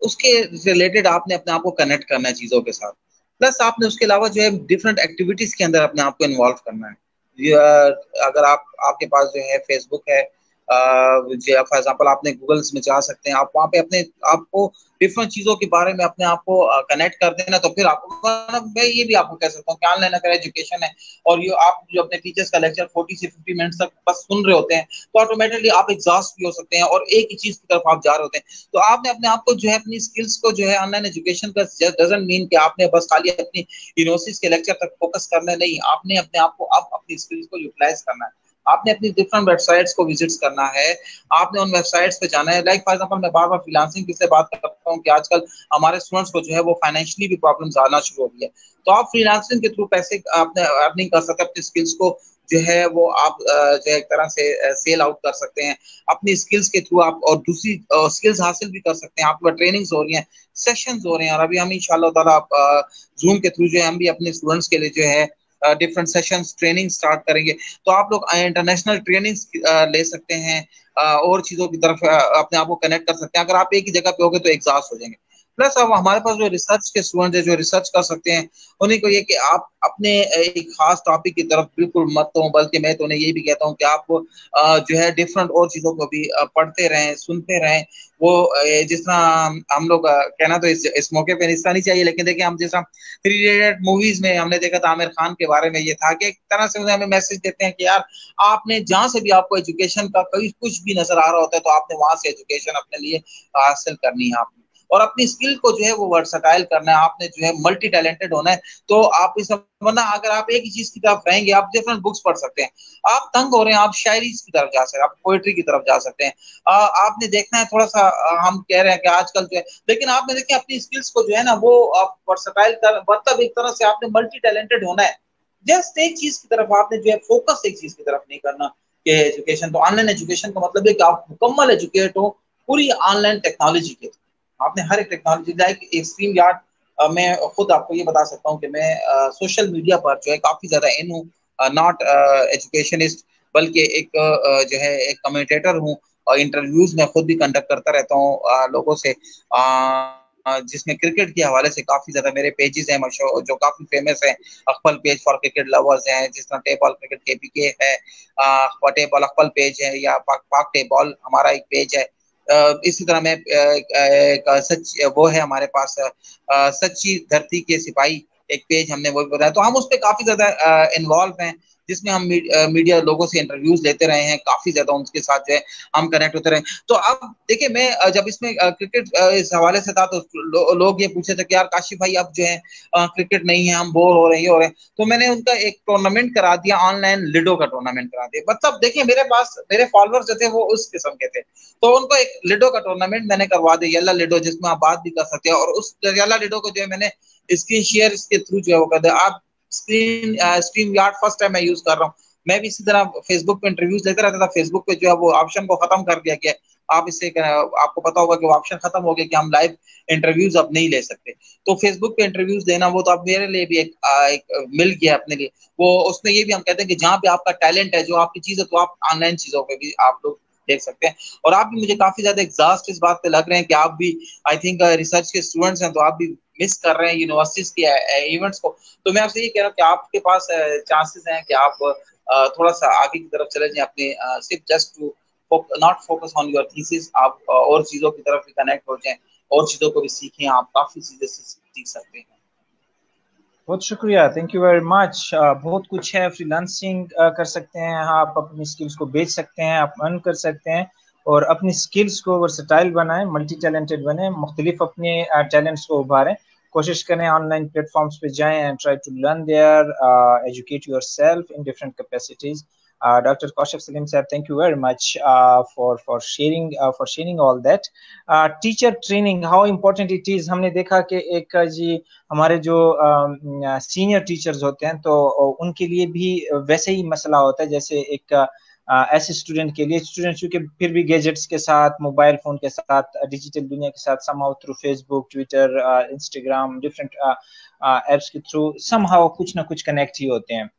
उसके रिलेटेड आपने अपने आप को कनेक्ट करना है चीज़ों के साथ। प्लस आपने उसके अलावा जो है डिफरेंट एक्टिविटीज के अंदर अपने आप को इन्वॉल्व करना है। अगर आपके पास जो है फेसबुक है, जो फॉर एग्जांपल आपने गूगल्स में जा सकते हैं, आप वहाँ पे अपने आपको डिफरेंट चीज़ों के बारे में अपने आप को कनेक्ट कर देना। तो फिर आपको मैं ये भी आपको कह सकता हूँ कि ऑनलाइन अगर एजुकेशन है और ये आप जो अपने टीचर्स का लेक्चर 40 से 50 मिनट्स तक बस सुन रहे होते हैं तो ऑटोमेटिकली आप एग्जॉस्ट भी हो सकते हैं और एक ही चीज की तरफ आप जा रहे होते हैं। तो आपने अपने आप को जो है अपनी स्किल्स को जो है ऑनलाइन एजुकेशन का डजंट मीन कि आपने बस खाली अपनी यूनिवर्सिटीज के लेक्चर तक फोकस करना है, नहीं, आपने अपने आप को अब अपनी स्किल्स को यूटिलाइज करना है। आपने अपनी डिफरेंट वेबसाइट्स को विजिट्स करना है, आपने उन वेबसाइट्स पे जाना है। लाइक फॉर एग्जांपल मैं बार बार फ्रीलांसिंग की से बात करता हूँ कि आजकल हमारे स्टूडेंट्स को जो है वो फाइनेंशियली भी प्रॉब्लम्स आना शुरू हो गई है। तो आप फ्रीलांसिंग के थ्रू पैसे आपने अर्निंग कर सकते हैं, अपनी स्किल्स को जो है वो आप जो है एक तरह से सेल आउट कर सकते हैं अपनी स्किल्स के थ्रू। आप और दूसरी स्किल्स हासिल भी कर सकते हैं। आपका ट्रेनिंग्स हो रही हैं, सेशंस हो रहे हैं, और अभी हम इंशाल्लाह ताला जूम के थ्रू जो है हम भी अपने स्टूडेंट्स के लिए जो है डिफरेंट सेशंस ट्रेनिंग स्टार्ट करेंगे। तो आप लोग इंटरनेशनल ट्रेनिंग्स ले सकते हैं और चीजों की तरफ अपने आप को कनेक्ट कर सकते हैं। अगर आप एक ही जगह पे होगे तो एग्जॉस्ट हो जाएंगे। प्लस अब हमारे पास जो रिसर्च के स्टूडेंट है जो रिसर्च कर सकते हैं, उन्हीं को ये कि आप अपने एक खास टॉपिक की तरफ बिल्कुल मत हो, बल्कि मैं तो उन्हें ये भी कहता हूँ कि आप जो है डिफरेंट और चीजों को भी पढ़ते रहें, सुनते रहें। वो जिस तरह हम लोग कहना तो इस मौके पे हिस्सा नहीं चाहिए, लेकिन देखिए हम जैसा 3 इडियट मूवीज में हमने देखा था आमिर खान के बारे में, ये था कि एक तरह से हमें मैसेज देते हैं कि यार आपने जहां से भी आपको एजुकेशन का कहीं कुछ भी नजर आ रहा होता है तो आपने वहां से एजुकेशन अपने लिए हासिल करनी है आपने, और अपनी स्किल को जो है वो वर्सटाइल करना है। आपने जो है मल्टी टैलेंटेड होना है। तो आप इस वरना अगर आप एक ही चीज की तरफ रहेंगे, आप डिफरेंट बुक्स पढ़ सकते हैं, आप तंग हो रहे हैं, आप शायरी की तरफ जा सकते हैं, आप पोएट्री की तरफ जा सकते हैं। आपने देखना है थोड़ा सा हम कह रहे हैं कि आजकल जो है, लेकिन आपने देखिए अपनी स्किल्स को जो है ना वो आप वर्सटाइल कर, मतलब एक तरह से आपने मल्टी टैलेंटेड होना है। जस्ट एक चीज की तरफ आपने जो है फोकस एक चीज की तरफ नहीं करना कि एजुकेशन। तो ऑनलाइन एजुकेशन का मतलब है कि आप मुकम्मल एजुकेट हो पूरी ऑनलाइन टेक्नोलॉजी के। आपने हर एक टेक्नोलॉजी लाइक स्ट्रीम यार्ड, मैं खुद आपको ये बता सकता हूँ कि मैं सोशल मीडिया पर जो है काफी ज्यादा इन हूँ, नॉट एजुकेशनिस्ट, बल्कि एक जो है एक कमेंटेटर हूँ, और इंटरव्यूज में खुद भी कंडक्ट करता रहता हूँ लोगों से, जिसमें क्रिकेट के हवाले से काफी ज्यादा मेरे पेजेस हैं जो काफी फेमस है। अकबल पेज फॉर क्रिकेट लवर्स है, जिस तरह टेबॉल क्रिकेट केपीके है, टेबॉल अकबल पेज है, या पाक टेबॉल हमारा एक पेज है। इसी तरह में एक सच वो है हमारे पास सच्ची धरती के सिपाही एक पेज हमने वो भी बताया। तो हम उस पर काफी ज्यादा इन्वॉल्व हैं, जिसमें हम मीडिया लोगों से इंटरव्यूज लेते रहे हैं, काफी ज्यादा उनके साथ जो है हम कनेक्ट होते रहे। तो अब देखिए मैं जब इसमें क्रिकेट इस हवाले से था तो लोग ये पूछे थे कि यार काशिफ भाई अब जो है क्रिकेट नहीं है, हम बोर हो रहे हैं, ये हो रहे हैं। तो मैंने उनका एक टूर्नामेंट करा दिया, ऑनलाइन लिडो का टूर्नामेंट करा दिया। मतलब देखिए मेरे पास मेरे फॉलोअर्स जो थे वो उस किस्म के थे, तो उनको एक लिडो का टूर्नामेंट मैंने करवा दिया, येला लिडो, जिसमें आप बात भी कर सकते हैं। और उस येला लिडो को जो है मैंने स्क्रीन शेयर इसके थ्रू जो है वो कर दिया। आप स्ट्रीम यार्ड फर्स्ट टाइम मैं यूज कर रहा हूँ। मैं भी इसी तरह फेसबुक पे इंटरव्यूज लेता रहता था, फेसबुक पे जो है वो ऑप्शन को खत्म कर दिया गया, आप इससे आपको पता होगा कि वो ऑप्शन खत्म हो गया कि हम लाइव इंटरव्यूज अब नहीं ले सकते। तो फेसबुक पे इंटरव्यूज देना वो तो अब मेरे लिए भी एक मिल गया अपने लिए। वो उसमें ये भी हम कहते हैं कि जहाँ पे आपका टैलेंट है, जो आपकी चीज है, तो आप ऑनलाइन चीजों पे भी आप लोग देख सकते हैं। और आप भी मुझे काफी ज्यादा एग्जॉस्ट इस बात पे लग रहे हैं कि आप भी आई थिंक रिसर्च के स्टूडेंट्स हैं, तो आप भी मिस कर रहे हैं यूनिवर्सिटीज के इवेंट्स को। तो मैं आपसे ये कह रहा हूँ कि आपके पास चांसेस हैं कि आप थोड़ा सा आगे की तरफ चले जाएं, अपने सिर्फ just to not focus on your thesis, आप और चीजों की तरफ भी कनेक्ट हो जाएं, और चीजों को भी सीखें, आप काफी चीजें सीख सकते हैं। बहुत शुक्रिया, थैंक यू वेरी मच। बहुत कुछ है, फ्रीलांसिंग कर सकते हैं आप, अपनी स्किल्स को बेच सकते हैं, आप अर्न कर सकते हैं और अपनी स्किल्स को वर्सटाइल बनाएं, मल्टी टैलेंटेड बने, मुख्तलिफ अपने टैलेंट्स को उभारें। कोशिश करें ऑनलाइन प्लेटफॉर्म्स पे जाएं and try to learn there, educate yourself in different capacities. Dr. Kaushif Salim sir, thank you very much for sharing all that. Teacher training, how important it is. हमने देखा कि एक जी हमारे जो सीनियर टीचर्स होते हैं तो उनके लिए भी वैसे ही मसला होता है जैसे एक ऐसे स्टूडेंट के लिए। स्टूडेंट चूंकि फिर भी गैजेट्स के साथ, मोबाइल फोन के साथ, डिजिटल दुनिया के साथ somehow through Facebook, Twitter, Instagram, different apps के थ्रू समहाउ कुछ ना कुछ कनेक्ट ही होते हैं।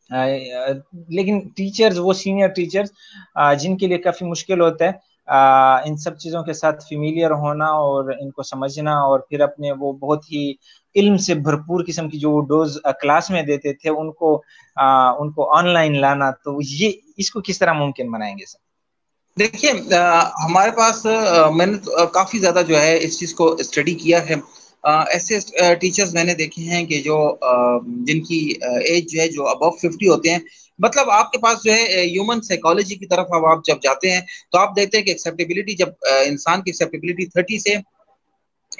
लेकिन टीचर्स, वो सीनियर टीचर्स जिनके लिए काफी मुश्किल होता है इन सब चीजों के साथ फेमिलियर होना और इनको समझना, और फिर अपने वो बहुत ही इल्म से भरपूर किस्म की जो वो डोज क्लास में देते थे उनको ऑनलाइन लाना, तो ये इसको किस तरह मुमकिन बनाएंगे सर? देखिए, हमारे पास मैंने काफी ज्यादा जो है इस चीज को स्टडी किया है। ऐसे टीचर्स मैंने देखे हैं कि जो जिनकी एज जो है जो अबव 50 होते हैं। मतलब आपके पास जो है ह्यूमन साइकोलॉजी की तरफ अब आप जब जाते हैं तो आप देखते हैं कि एक्सेप्टेबिलिटी, जब इंसान की एक्सेप्टेबिलिटी 30 से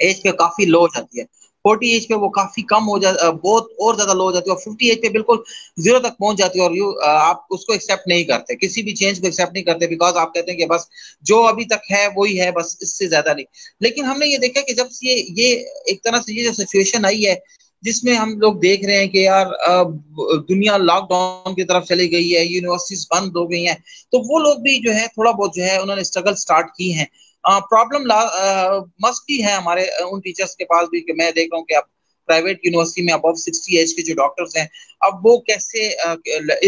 एज पे काफी लो हो जाती है, 40 एज पे वो काफी कम हो जाती, बहुत और ज्यादा लो हो जाती है, और 50 एज पे बिल्कुल जीरो तक पहुंच जाती है। और यू आप उसको एक्सेप्ट नहीं करते, किसी भी चेंज को एक्सेप्ट नहीं करते, बिकॉज आप कहते हैं कि बस जो अभी तक है वही है, बस इससे ज्यादा नहीं। लेकिन हमने ये देखा कि जब से ये एक तरह से ये जो सिचुएशन आई है जिसमें हम लोग देख रहे हैं कि यार दुनिया लॉकडाउन की तरफ चली गई है, यूनिवर्सिटीज बंद हो गई हैं, तो वो लोग भी जो है थोड़ा बहुत जो है उन्होंने स्ट्रगल स्टार्ट की है। प्रॉब्लम मस्ट भी है हमारे उन टीचर्स के पास भी, कि मैं देख रहा हूँ कि अब प्राइवेट यूनिवर्सिटी में अबव 60 एज के जो डॉक्टर्स हैं, अब वो कैसे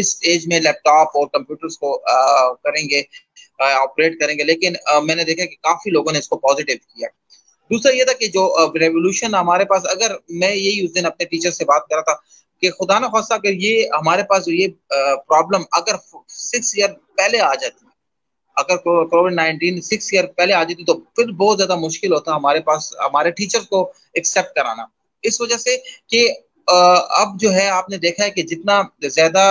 इस एज में लैपटॉप और कंप्यूटर्स को करेंगे, ऑपरेट करेंगे। लेकिन मैंने देखा कि काफी लोगों ने इसको पॉजिटिव किया। दूसरा ये था कि जो रेवोल्यूशन हमारे पास, अगर मैं यही उस दिन अपने टीचर से बात कर रहा था कि खुदा न खास्ता अगर ये हमारे पास जो ये प्रॉब्लम अगर 6 ईयर पहले आ जाती, अगर कोविड-19 6 ईयर पहले आ जाती, तो फिर बहुत ज्यादा मुश्किल होता हमारे पास हमारे टीचर्स को एक्सेप्ट कराना। इस वजह से कि अब जो है आपने देखा है कि जितना ज्यादा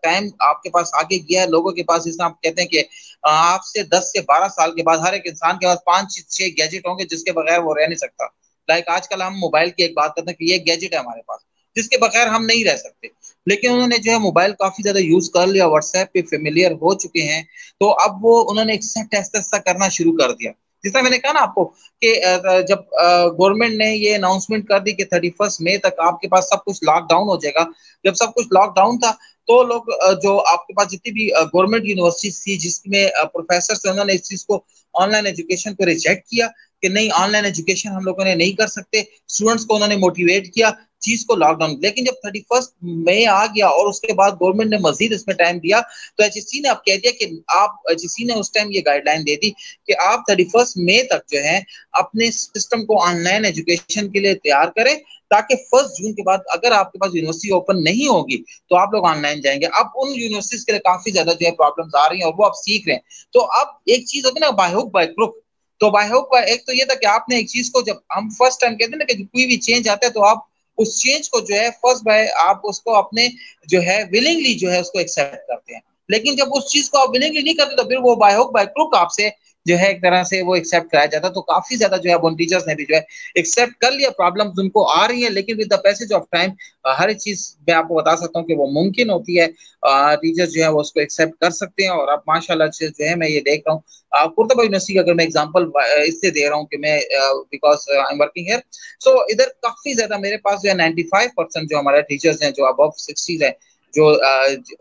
टाइम आपके पास आगे गया है, लोगों के पास, जितना आप कहते हैं कि आपसे 10 से 12 साल के बाद हर एक इंसान के पास 5-6 गैजेट होंगे जिसके बगैर वो रह नहीं सकता। लाइक आजकल हम मोबाइल की एक बात करते हैं कि ये गैजेट है हमारे पास जिसके बगैर हम नहीं रह सकते। लेकिन उन्होंने जो है मोबाइल काफी ज्यादा यूज कर लिया, व्हाट्सएप पे फेमिलियर हो चुके हैं, तो अब वो उन्होंने एक्सेप्ट ऐसा करना शुरू कर दिया। जिस तरह मैंने कहा ना आपको कि जब गवर्नमेंट ने ये अनाउंसमेंट कर दी कि 31 मई तक आपके पास सब कुछ लॉकडाउन हो जाएगा, जब सब कुछ लॉकडाउन था तो लोग जो आपके पास जितनी भी गवर्नमेंट यूनिवर्सिटी थी जिसमें प्रोफेसर थे, उन्होंने इस चीज को ऑनलाइन एजुकेशन को रिजेक्ट किया कि नहीं, ऑनलाइन एजुकेशन हम लोगों ने नहीं कर सकते। स्टूडेंट्स को उन्होंने मोटिवेट किया चीज को लॉकडाउन। लेकिन जब 31 मई आ गया और उसके बाद गवर्नमेंट ने मजीद इसमें टाइम दिया, तो एचएससी ने अब कह दिया कि आप, एचएससी ने उस टाइम ये गाइडलाइन दे दी कि आप 31 मई तक जो है अपने सिस्टम को ऑनलाइन एजुकेशन के लिए तैयार करें, ताकि 1 जून के बाद अगर आपके पास यूनिवर्सिटी ओपन नहीं होगी तो आप लोग ऑनलाइन जाएंगे। अब उन यूनिवर्सिटीज के लिए काफी ज्यादा जो है प्रॉब्लम्स आ रही हैं और वो अब सीख रहे हैं। तो अब एक चीज होती है ना, बाय हुक बाय क्रुक। तो बाय हुक बाय, एक तो ये था कि आपने एक चीज को, जब हम फर्स्ट टाइम कहते हैं ना कि कोई भी चेंज आता है तो आप उस चेंज को जो है फर्स्ट बाय आप उसको अपने जो है विलिंगली जो है उसको एक्सेप्ट करते हैं। लेकिन जब उस चीज को आप विलिंगली नहीं करते तो फिर वो बाय हुक बाय क्रुक आपसे जो है एक तरह से वो एक्सेप्ट कराया जाता है। तो काफी ज्यादा जो है उन टीचर्स ने भी जो है एक्सेप्ट कर लिया। प्रॉब्लम्स उनको आ रही है, लेकिन with the passage of time हर चीज मैं आपको बता सकता हूँ कि वो मुमकिन होती है। टीचर्स जो है वो उसको एक्सेप्ट कर सकते हैं। और अब माशाल्लाह से जो है मैं ये देख रहा हूँ कुर्तुबा यूनिवर्सिटी का, अगर मैं एग्जांपल इससे दे रहा हूँ कि मैं because I am working here, so इधर काफी ज्यादा मेरे पास जो है 95% जो हमारे टीचर्स हैं जो अबव 60 है, जो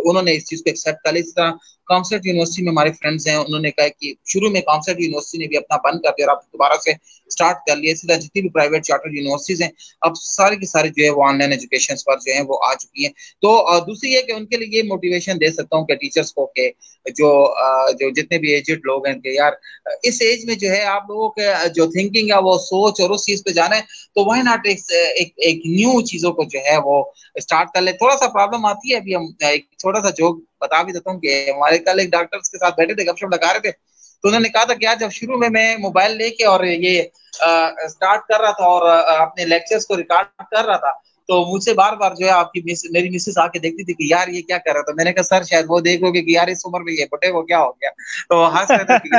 उन्होंने इस चीज को एक्सेप्ट कर लिया। इस तरह कॉमसेट यूनिवर्सिटी में हमारे फ्रेंड्स हैं, उन्होंने कहा कि शुरू में कॉमसेट यूनिवर्सिटी ने भी अपना बंद कर दिया और अब दोबारा से स्टार्ट कर लिया। इसी तरह जितनी भी प्राइवेट चार्टर्ड यूनिवर्सिटीज हैं अब सारी की सारी जो है वो ऑनलाइन एजुकेशन पर जो है वो आ चुकी हैं। तो दूसरी है कि उनके लिए ये मोटिवेशन दे सकता हूँ कि टीचर्स को के जो जितने भी एजेड लोग हैं कि यार इस एज में जो है आप लोगों के जो थिंकिंग है वो सोच और उस चीज पे जाना है, तो व्हाई नॉट एक न्यू चीजों को जो है वो स्टार्ट कर ले। थोड़ा सा प्रॉब्लम आती है, अभी हम एक छोटा सा जोक बता भी देता हूँ कि हमारे कल एक डॉक्टर्स के साथ बैठे थे, गपशप लगा रहे थे, तो उन्होंने कहा था कि यार जब शुरू में मैं मोबाइल लेके और ये स्टार्ट कर रहा था और अपने लेक्चर्स को रिकॉर्ड कर रहा था, तो मुझसे बार बार जो है आपकी मेरी मिसेस आके देखती थी कि यार ये क्या कर रहा था। मैंने कहा सर शायद वो देखोगे कि यार इस उम्र में ये बटे को क्या हो गया, तो हंस रहे थे कि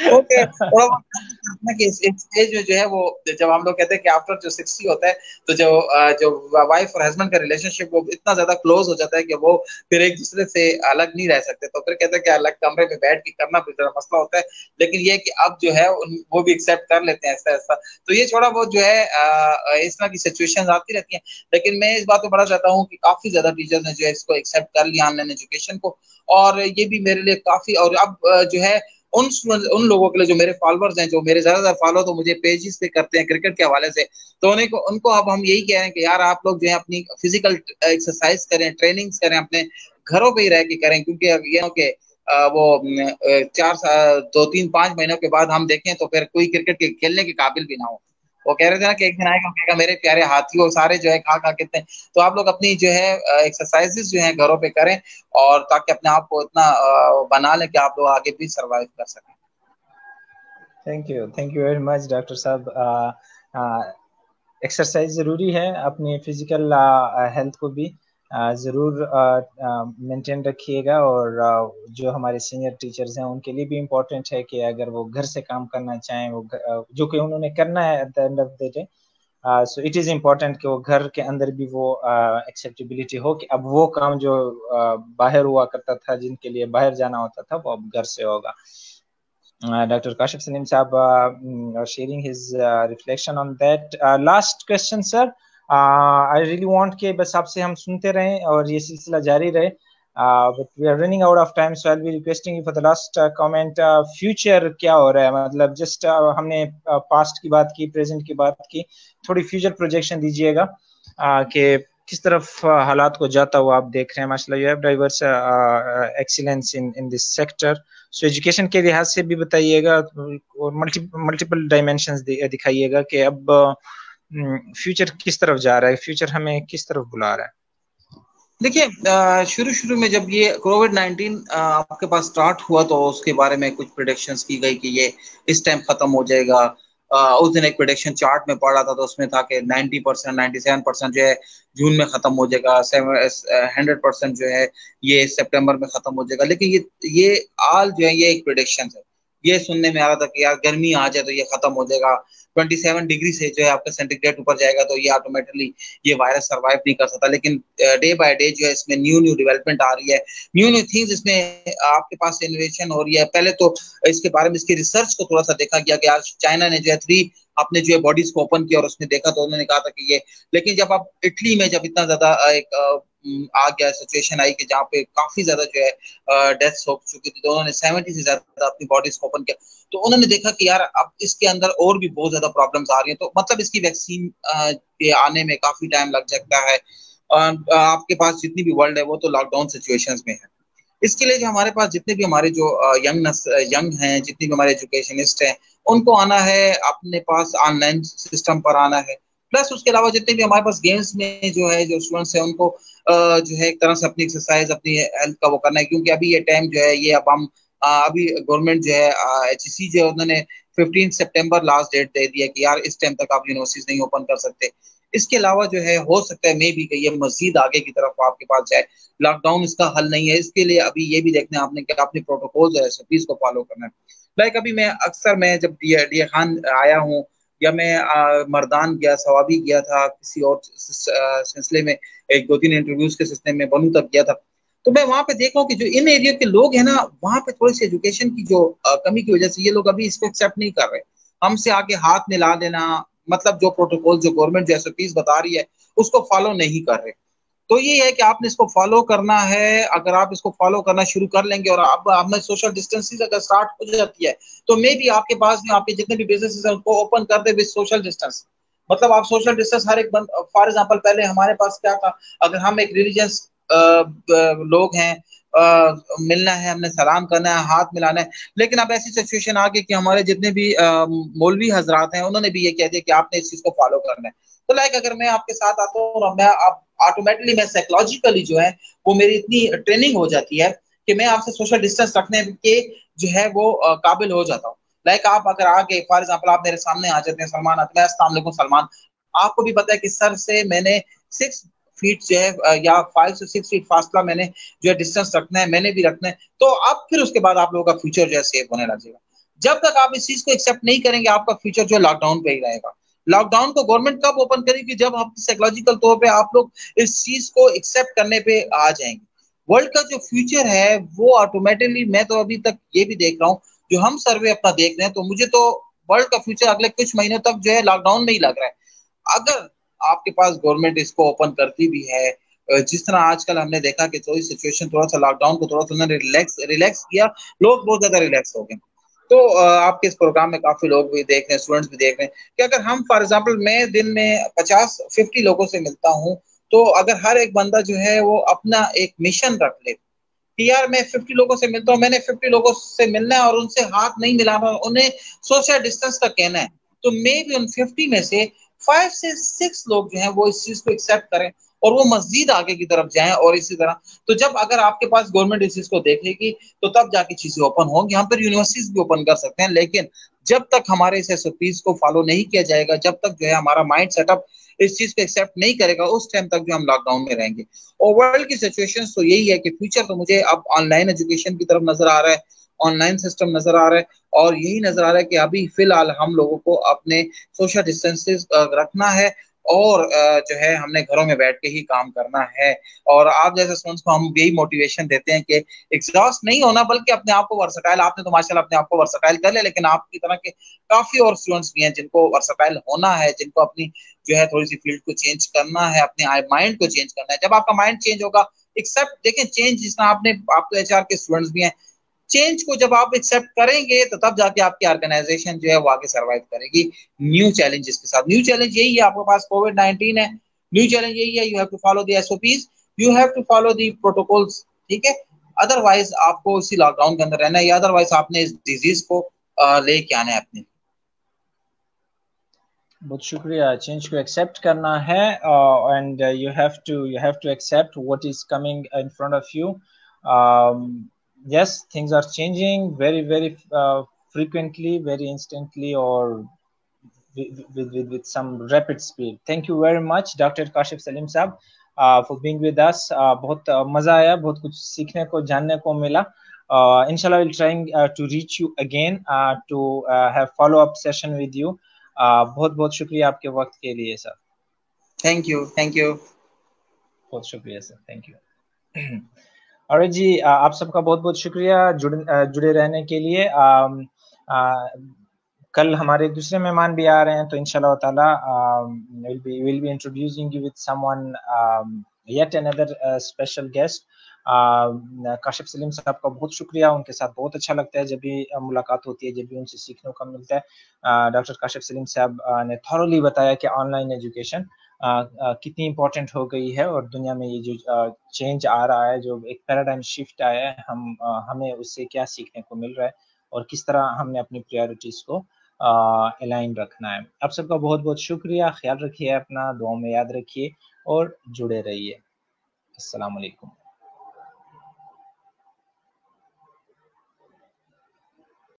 ओके थोड़ा बहुत कि इस एज में जो है वो जब हम लोग कहते हैं कि आफ्टर जो 60 होता है तो जो वाइफ और हस्बैंड का रिलेशनशिप वो इतना ज्यादा क्लोज हो जाता है कि वो फिर एक दूसरे से अलग नहीं रह सकते, तो फिर कहते हैं कि अलग कमरे में बैठ के करना फिर जरा मसला होता है। लेकिन ये कि अब जो है वो भी एक्सेप्ट कर लेते हैं ऐसा ऐसा, तो ये थोड़ा बहुत जो है इस तरह की सिचुएशन आती रहती हैं। लेकिन मैं इस बात को बड़ा चाहता हूँ कि काफी ज्यादा टीचर्स ने जो है इसको एक्सेप्ट कर लिया ऑनलाइन एजुकेशन को, और ये भी मेरे लिए काफी, और अब जो है उन लोगों के लिए जो मेरे फॉलोअर्स हैं, जो मेरे ज्यादातर फॉलो तो मुझे पेजेस पे करते हैं क्रिकेट के हवाले से, तो उनको अब हम यही कह रहे हैं कि यार आप लोग जो है अपनी फिजिकल एक्सरसाइज करें, ट्रेनिंग्स करें, अपने घरों पे ही रह के करें, क्योंकि अब ये हो कि वो 2 3 5 महीनों के बाद हम देखें तो फिर कोई क्रिकेट के खेलने के काबिल भी ना हो। वो कह रहे थे ना कि एक दिन आएगा कहेगा मेरे प्यारे हाथी वो सारे जो है खा खा के, तो आप लोग अपनी जो है एक्सरसाइजेस जो है घरों पे करें, और ताकि अपने आप को इतना बना लें कि आप लोग आगे भी सरवाइव कर सकें। Thank you very much doctor साहब। एक्सरसाइज ज़रूरी है, अपनी फिजिकल हेल्थ को भी ज़रूर मेंटेन रखिएगा, और जो हमारे सीनियर टीचर्स हैं उनके लिए भी इम्पोर्टेंट है कि अगर वो घर से काम करना चाहें, वो जो कि उन्होंने करना है at the end of the day, so it is important कि वो घर के अंदर भी वो एक्सेप्टेबिलिटी हो कि अब वो काम जो बाहर हुआ करता था, जिनके लिए बाहर जाना होता था, वो अब घर से होगा। Dr. Kashif Salim Saab sharing his reflection on that. Last question, sir. I really want कि बस आपसे हम सुनते रहें और ये सिलसिला जारी रहे. But we are running out of time, so I'll be requesting you for the last comment. Future क्या हो रहा है? मतलब just हमने past की बात की, present की बात की, थोड़ी future projection दीजिएगा कि किस तरफ हालात को जाता हुआ आप देख रहे हैं। माशाल्लाह, you have diverse excellence in this sector. So education के लिहाज से भी बताइएगा और मल्टीपल डायमेंशंस दिखाइएगा कि अब फ्यूचर किस तरफ जा रहा है, फ्यूचर हमें किस तरफ बुला रहा है। देखिए शुरू में जब ये कोविड-19 आपके पास स्टार्ट हुआ तो उसके बारे में कुछ प्रेडिक्शंस की गई कि ये इस टाइम खत्म हो जाएगा। उस दिन एक प्रेडिक्शन चार्ट में पढ़ा था तो उसमें था कि 90% 97% जो है जून में खत्म हो जाएगा, 100% जो है ये सितंबर में खत्म हो जाएगा। लेकिन ये आल जो है ये एक प्रेडिक्शन है। ये सुनने में आ रहा था कि यार गर्मी आ जाए तो ये खत्म हो जाएगा, 27 डिग्री से जो है आपका सेंटीग्रेड ऊपर जाएगा तो ये ऑटोमेटिकली ये वायरस सर्वाइव नहीं कर सकता। लेकिन डे बाय डे जो है इसमें न्यू डेवलपमेंट आ रही है, न्यू थिंग्स इसमें आपके पास इनोवेशन हो रही है। पहले तो इसके बारे में इसकी रिसर्च को थोड़ा सा देखा गया कि आज चाइना ने जो है 3 अपने जो है बॉडीज को ओपन किया और उसमें देखा तो उन्होंने कहा था कि ये, लेकिन जब आप इटली में जब इतना ज्यादा एक आ गया सिचुएशन आई कि जहाँ पे काफी ज्यादा जो है डेथ्स हो चुकी थी, तो उन्होंने 70 से ज्यादा अपनी बॉडीज को ओपन किया, तो उन्होंने देखा कि यार अब इसके अंदर और भी बहुत ज्यादा प्रॉब्लम्स आ रही हैं, तो मतलब इसकी वैक्सीन के आने में काफी टाइम लग सकता है। आपके पास जितनी भी वर्ल्ड है वो तो लॉकडाउन सिचुएशंस में है। इसके लिए जो हमारे पास जितने भी हमारे जो यंग हैं, जितने भी हमारे एजुकेशनिस्ट हैं, उनको आना है अपने पास ऑनलाइन सिस्टम पर आना है। प्लस उसके अलावा जितने भी हमारे पास गेम्स में जो है जो स्टूडेंट्स हैं उनको जो है एक तरह से अपनी एक्सरसाइज अपनी हेल्थ का वो करना है, क्योंकि अभी ये टाइम जो है ये अब हम अभी गवर्नमेंट जो है HEC जो उन्होंने 15 सितंबर लास्ट डेट दे दिया कि यार इस टाइम तक आप यूनिवर्सिटीज नहीं ओपन कर सकते। इसके अलावा जो है हो सकता है मे भी कि ये मजीद आगे की तरफ आपके पास जाए। लॉकडाउन इसका हल नहीं है, इसके लिए अभी ये भी देखना है आपने कि अपने प्रोटोकॉल्स और SOPs को फॉलो करना है। लाइक अभी मैं जब डी खान आया हूँ या मैं मर्दान गया, सवाबी गया था, किसी और सिलसिले में 1 2 3 इंटरव्यूज के सिलसिले में बनू तक गया था, तो मैं वहां पे देख रहा हूँ कि जो इन एरिया के लोग हैं ना, वहां पे थोड़ी सी एजुकेशन की जो कमी की वजह से ये लोग अभी इसको एक्सेप्ट नहीं कर रहे। हमसे आगे हाथ मिला देना, मतलब जो प्रोटोकॉल जो गवर्नमेंट जो SOPs बता रही है उसको फॉलो नहीं कर रहे। तो ये है कि आपने इसको फॉलो करना है। अगर आप इसको फॉलो करना शुरू कर लेंगे और अब आप में सोशल डिस्टेंसिंग अगर स्टार्ट हो जाती है तो मे भी आपके पास में आपके जितने भी बिजनेस है उनको ओपन कर दे विद सोशल डिस्टेंस। मतलब आप सोशल डिस्टेंस हर एक फॉर एग्जांपल पहले हमारे पास क्या था, अगर हम एक रिलीजियस लोग हैं, मिलना है, हमने सलाम करना है, हाथ मिलाना है, लेकिन अब ऐसी सिचुएशन आ गई कि हमारे जितने भी मौलवी हजरात हैं उन्होंने भी ये कह दिया कि आपने इस चीज को फॉलो करना है। तो लाइक अगर मैं आपके साथ आता हूँ और मैं आप ऑटोमेटिकली मैं साइकोलॉजिकली जो है वो मेरी इतनी ट्रेनिंग हो जाती है कि मैं आपसे सोशल डिस्टेंस रखने के जो है वो काबिल हो जाता हूँ। लाइक आप अगर आगे फॉर एग्जाम्पल आप मेरे सामने आ जाते हैं, सलमान आते हैं, अस्सलाम वालेकुम सलमान, आपको भी पता है कि सर से मैंने 6 फीट जो है या 5 से 6 फीट फासला मैंने जो है डिस्टेंस रखना है, मैंने भी रखना है। तो अब फिर उसके बाद आप लोगों का फ्यूचर जो है सेफ होने लगेगा। जब तक आप इस चीज को एक्सेप्ट नहीं करेंगे आपका फ्यूचर जो है लॉकडाउन पे ही रहेगा। लॉकडाउन को गवर्नमेंट कब ओपन करेगी, जब हम साइकोलॉजिकल तौर पे आप लोग इस चीज को एक्सेप्ट करने पे आ जाएंगे। वर्ल्ड का जो फ्यूचर है वो ऑटोमेटिकली, मैं तो अभी तक ये भी देख रहा हूँ, जो हम सर्वे अपना देख रहे हैं, तो मुझे तो वर्ल्ड का फ्यूचर अगले कुछ महीनों तक जो है लॉकडाउन में ही लग रहा है। अगर आपके पास गवर्नमेंट इसको ओपन करती भी है, जिस तरह आजकल हमने देखा कि थोड़ी सिचुएशन थोड़ा सा लॉकडाउन को थोड़ा सा उन्होंने रिलैक्स रिलैक्स किया, लोग बहुत ज्यादा रिलैक्स हो गए। तो आपके इस प्रोग्राम में काफी लोग भी देख रहे हैं, स्टूडेंट्स भी देख रहे हैं कि अगर हम फॉर एग्जांपल मैं दिन में 50-50 लोगों से मिलता हूँ, तो अगर हर एक बंदा जो है वो अपना एक मिशन रख ले कि यार मैं 50 लोगों से मिलता हूँ, मैंने 50 लोगों से मिलना है और उनसे हाथ नहीं मिलाना, उन्हें सोशल डिस्टेंस का कहना है, तो मे भी उन 50 में से 5 से 6 लोग जो है वो इस चीज को एक्सेप्ट करें और वो मजीद आगे की तरफ जाएं। और इसी तरह तो जब अगर आपके पास गवर्नमेंट इस चीज को देखेगी तो तब जाके चीजें ओपन होंगी। हम फिर यूनिवर्सिटीज भी ओपन कर सकते हैं, लेकिन जब तक हमारे इस एसओपीज को फॉलो नहीं किया जाएगा, जब तक जो है हमारा माइंड सेटअप इस चीज को एक्सेप्ट नहीं करेगा, उस टाइम तक जो हम लॉकडाउन में रहेंगे। और वर्ल्ड की सिचुएशन तो यही है कि फ्यूचर तो मुझे अब ऑनलाइन एजुकेशन की तरफ नजर आ रहा है, ऑनलाइन सिस्टम नजर आ रहा है, और यही नजर आ रहा है कि अभी फिलहाल हम लोगों को अपने सोशल डिस्टेंसेस रखना है और जो है हमने घरों में बैठ के ही काम करना है। और आप जैसे स्टूडेंट्स को हम यही मोटिवेशन देते हैं कि एग्जॉस्ट नहीं होना, बल्कि अपने आप को वर्सटाइल, आपने तो माशाल्लाह अपने आप को वर्सटाइल कर लिया, लेकिन आपकी तरह के काफी और स्टूडेंट्स भी हैं जिनको वर्सटाइल होना है, जिनको अपनी जो है थोड़ी सी फील्ड को चेंज करना है, अपने माइंड को चेंज करना है। जब आपका माइंड चेंज होगा, एक्सेप्ट देखें चेंज, जिस तरह आपने, आप तो एचआर के स्टूडेंट्स भी हैं, चेंज को जब आप एक्सेप्ट करेंगे तो तब जाके आपकी ऑर्गेनाइजेशन जो है वो आगे सर्वाइव करेगी न्यू चैलेंजेस के साथ। न्यू चैलेंज यही है, आपके पास कोविड-19 है, न्यू चैलेंज यही है, you have to follow the SOPs, you have to follow the protocols, ठीक है। अदरवाइज आपको इसी लॉकडाउन के अंदर रहना है, या अदरवाइज आपने इस डिजीज को लेके आना है अपने। बहुत शुक्रिया। चेंज को एक्सेप्ट करना है and you have to accept what is coming in front of you. yes, things are changing very frequently, very instantly, or with some rapid speed. Thank you very much Dr. Kashif Salim Saab for being with us. बहुत मजा आया, बहुत कुछ सीखने को, जानने को मिला. Inshallah we'll trying to reach you again to have follow up session with you. बहुत बहुत शुक्रिया आपके वक्त के लिए sir. Thank you, thank you, बहुत शुक्रिया सर, थैंक यू. और जी आप सबका बहुत बहुत शुक्रिया जुड़े रहने के लिए. कल हमारे दूसरे मेहमान भी आ रहे हैं, तो इंशाल्लाह ताला we'll be introducing you with someone, yet another special guest. Kashif Salim साहब का बहुत शुक्रिया, उनके साथ बहुत अच्छा लगता है जब भी मुलाकात होती है, जब भी उनसे सीखने को मिलता है. डॉक्टर काशिफ सलीम साहब ने थॉरली बताया कि ऑनलाइन एजुकेशन कितनी इम्पोर्टेंट हो गई है, और दुनिया में ये जो चेंज आ रहा है, जो एक पैराडाइम शिफ्ट आया है, हमें उससे क्या सीखने को मिल रहा है और किस तरह हमने अपनी प्रायोरिटीज को अलाइन रखना है. आप सबका बहुत बहुत शुक्रिया. ख्याल रखिए अपना, दुआ में याद रखिए और जुड़े रहिए. अस्सलाम वालेकुम.